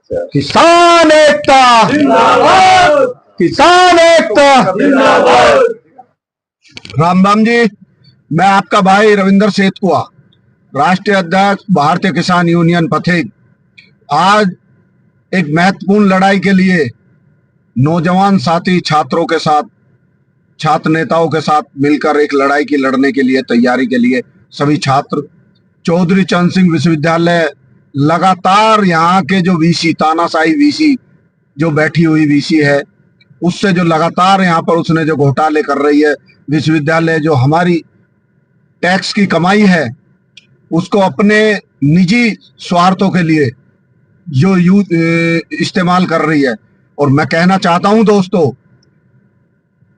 किसान एकता जिंदाबाद, किसान एकता जिंदाबाद। राम राम जी, मैं आपका भाई रविंद्र सेतकुआ, राष्ट्रीय अध्यक्ष भारतीय किसान यूनियन पथिक। आज एक महत्वपूर्ण लड़ाई के लिए नौजवान साथी छात्रों के साथ, छात्र नेताओं के साथ मिलकर एक लड़ाई की लड़ने के लिए तैयारी के लिए सभी छात्र चौधरी चरण सिंह विश्वविद्यालय लगातार यहाँ के जो वीसी, तानाशाही वीसी जो बैठी हुई वीसी है, उससे जो लगातार यहाँ पर उसने जो घोटाले कर रही है, विश्वविद्यालय जो हमारी टैक्स की कमाई है उसको अपने निजी स्वार्थों के लिए जो इस्तेमाल कर रही है। और मैं कहना चाहता हूं दोस्तों,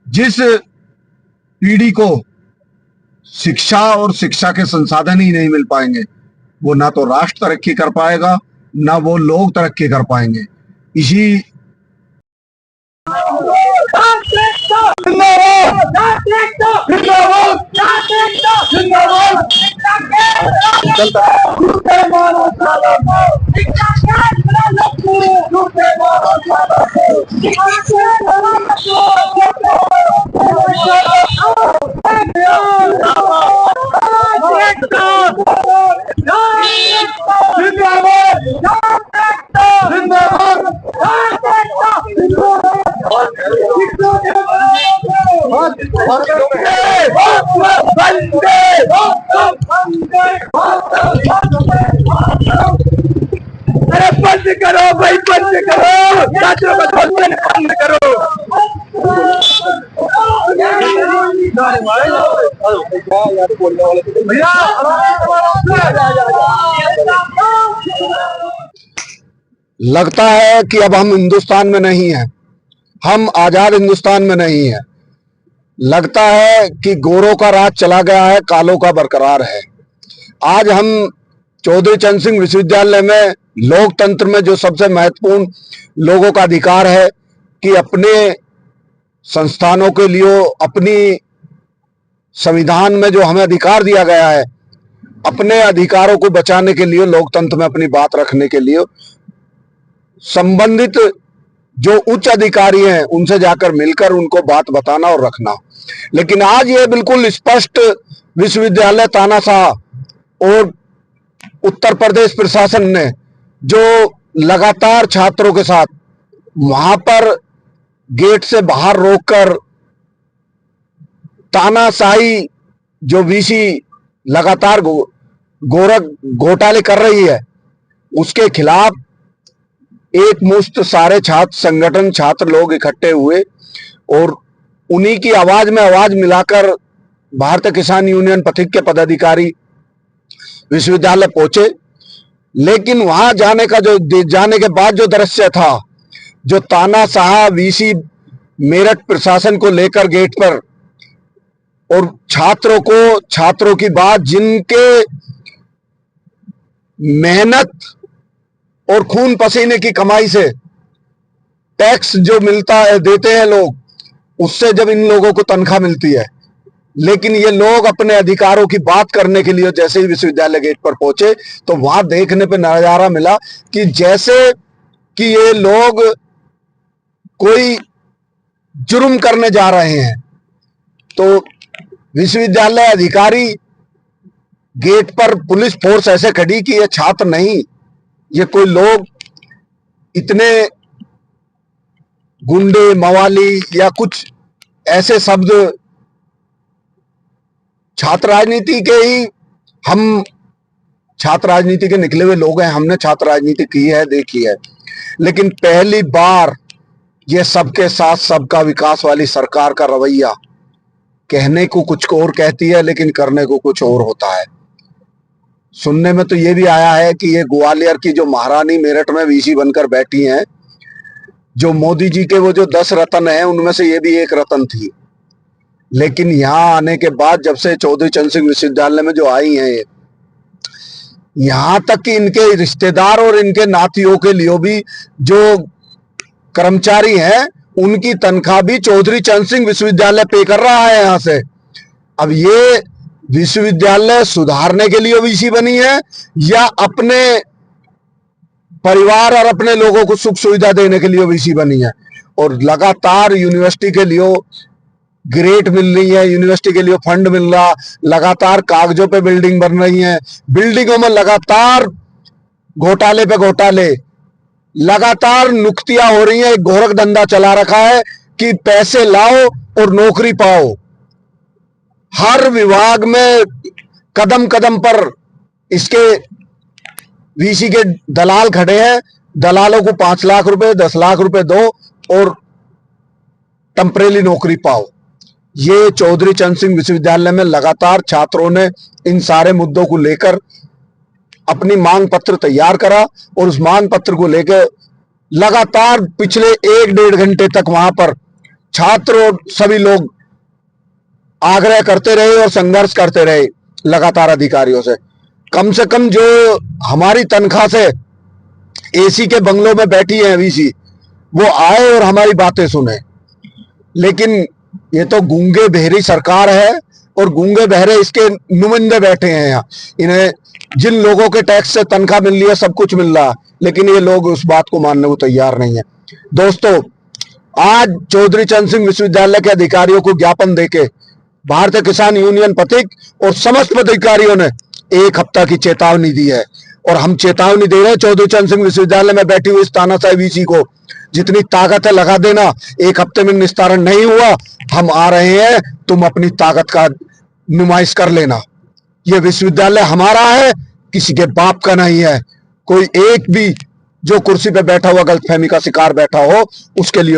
जिस पीढ़ी को शिक्षा और शिक्षा के संसाधन ही नहीं मिल पाएंगे, वो ना तो राष्ट्र तरक्की कर पाएगा, ना वो लोग तरक्की कर पाएंगे। इसी अरे बंद करो भाई, बंद करो, छात्रों को बंद करो। लगता है कि अब हम हिंदुस्तान में नहीं हैं, हम आजाद हिंदुस्तान में नहीं हैं। लगता है कि गोरों का राज चला गया है, कालों का बरकरार है। आज हम चौधरी चरण सिंह विश्वविद्यालय में लोकतंत्र में जो सबसे महत्वपूर्ण लोगों का अधिकार है कि अपने संस्थानों के लिए, अपनी संविधान में जो हमें अधिकार दिया गया है, अपने अधिकारों को बचाने के लिए, लोकतंत्र में अपनी बात रखने के लिए संबंधित जो उच्च अधिकारी हैं उनसे जाकर मिलकर उनको बात बताना और रखना। लेकिन आज ये बिल्कुल स्पष्ट विश्वविद्यालय तानाशाह और उत्तर प्रदेश प्रशासन ने जो लगातार छात्रों के साथ वहां पर गेट से बाहर रोककर तानाशाही जो वीसी लगातार घोटाले कर रही है, उसके खिलाफ एक मुश्त सारे छात्र संगठन, छात्र लोग इकट्ठे हुए और उन्हीं की आवाज में आवाज मिलाकर भारतीय किसान यूनियन पथिक के पदाधिकारी विश्वविद्यालय पहुंचे। लेकिन वहां जाने के बाद जो दृश्य था, जो तानाशाह वीसी मेरठ प्रशासन को लेकर गेट पर और छात्रों की बात, जिनके मेहनत और खून पसीने की कमाई से टैक्स जो मिलता है, देते हैं लोग, उससे जब इन लोगों को तनख्वाह मिलती है, लेकिन ये लोग अपने अधिकारों की बात करने के लिए जैसे ही विश्वविद्यालय गेट पर पहुंचे तो वहां देखने पे नजारा मिला कि जैसे कि ये लोग कोई जुर्म करने जा रहे हैं। तो विश्वविद्यालय अधिकारी गेट पर पुलिस फोर्स ऐसे खड़ी कि ये छात्र नहीं, ये कोई लोग इतने गुंडे, मवाली या कुछ ऐसे शब्द, छात्र राजनीति के ही, हम छात्र राजनीति के निकले हुए लोग हैं, हमने छात्र राजनीति की है, देखी है। लेकिन पहली बार ये सबके साथ सबका विकास वाली सरकार का रवैया कहने को कुछ और कहती है, लेकिन करने को कुछ और होता है। सुनने में तो ये भी आया है कि ये ग्वालियर की जो महारानी मेरठ में वीसी बनकर बैठी हैं, जो मोदी जी के वो जो 10 रत्न हैं, उनमें से ये भी एक रत्न थी। लेकिन यहाँ आने के बाद, जब से चौधरी चरण सिंह विश्वविद्यालय में जो आई हैं, यहाँ तक कि इनके रिश्तेदार और इनके नातियों के लिए भी जो कर्मचारी हैं, उनकी तनख्वाह भी चौधरी चरण सिंह विश्वविद्यालय पे कर रहा है यहाँ से। अब ये विश्वविद्यालय सुधारने के लिए वीसी बनी है या अपने परिवार और अपने लोगों को सुख सुविधा देने के लिए वीसी बनी है। और लगातार यूनिवर्सिटी के लिए ग्रेट मिल रही है, यूनिवर्सिटी के लिए फंड मिल रहा, लगातार कागजों पे बिल्डिंग बन रही है, बिल्डिंगों में लगातार घोटाले पे घोटाले, लगातार नुक्तियां हो रही है। एक गोरख धंधा चला रखा है कि पैसे लाओ और नौकरी पाओ। हर विभाग में कदम कदम पर इसके वीसी के दलाल खड़े हैं। दलालों को 5 लाख रुपए 10 लाख रुपए दो और टेम्परेरी नौकरी पाओ। ये चौधरी चरण सिंह विश्वविद्यालय में लगातार छात्रों ने इन सारे मुद्दों को लेकर अपनी मांग पत्र तैयार करा और उस मांग पत्र को लेकर लगातार पिछले 1-1.5 घंटे तक वहां पर छात्र और सभी लोग आग्रह करते रहे और संघर्ष करते रहे लगातार अधिकारियों से कम जो हमारी तनख्वाह से एसी के बंगलों में बैठी है वीसी, वो आए और हमारी बातें सुने। लेकिन ये तो गूंगे बहरी सरकार है और गूंगे बहरे इसके नुमाइंदे बैठे हैं यहाँ। इन्हें जिन लोगों के टैक्स से तनख्वाह मिल रही है सब कुछ मिल रहा, लेकिन ये लोग उस बात को मानने को तैयार नहीं है। दोस्तों, आज चौधरी चरण सिंह विश्वविद्यालय के अधिकारियों को ज्ञापन देके भारतीय किसान यूनियन प्रतीक और समस्त पदाधिकारियों ने 1 हफ्ता की चेतावनी दी है। और हम चेतावनी दे रहे हैं चौधरी चरण सिंह विश्वविद्यालय में बैठी हुई इस तानाशाही वीसी को, जितनी ताकत है लगा देना। 1 हफ्ते में निस्तारण नहीं हुआ, हम आ रहे हैं, तुम अपनी ताकत का नुमाइश कर लेना। ये विश्वविद्यालय हमारा है, किसी के बाप का नहीं है। कोई एक भी जो कुर्सी पे बैठा हुआ गलतफहमी का शिकार बैठा हो, उसके लिए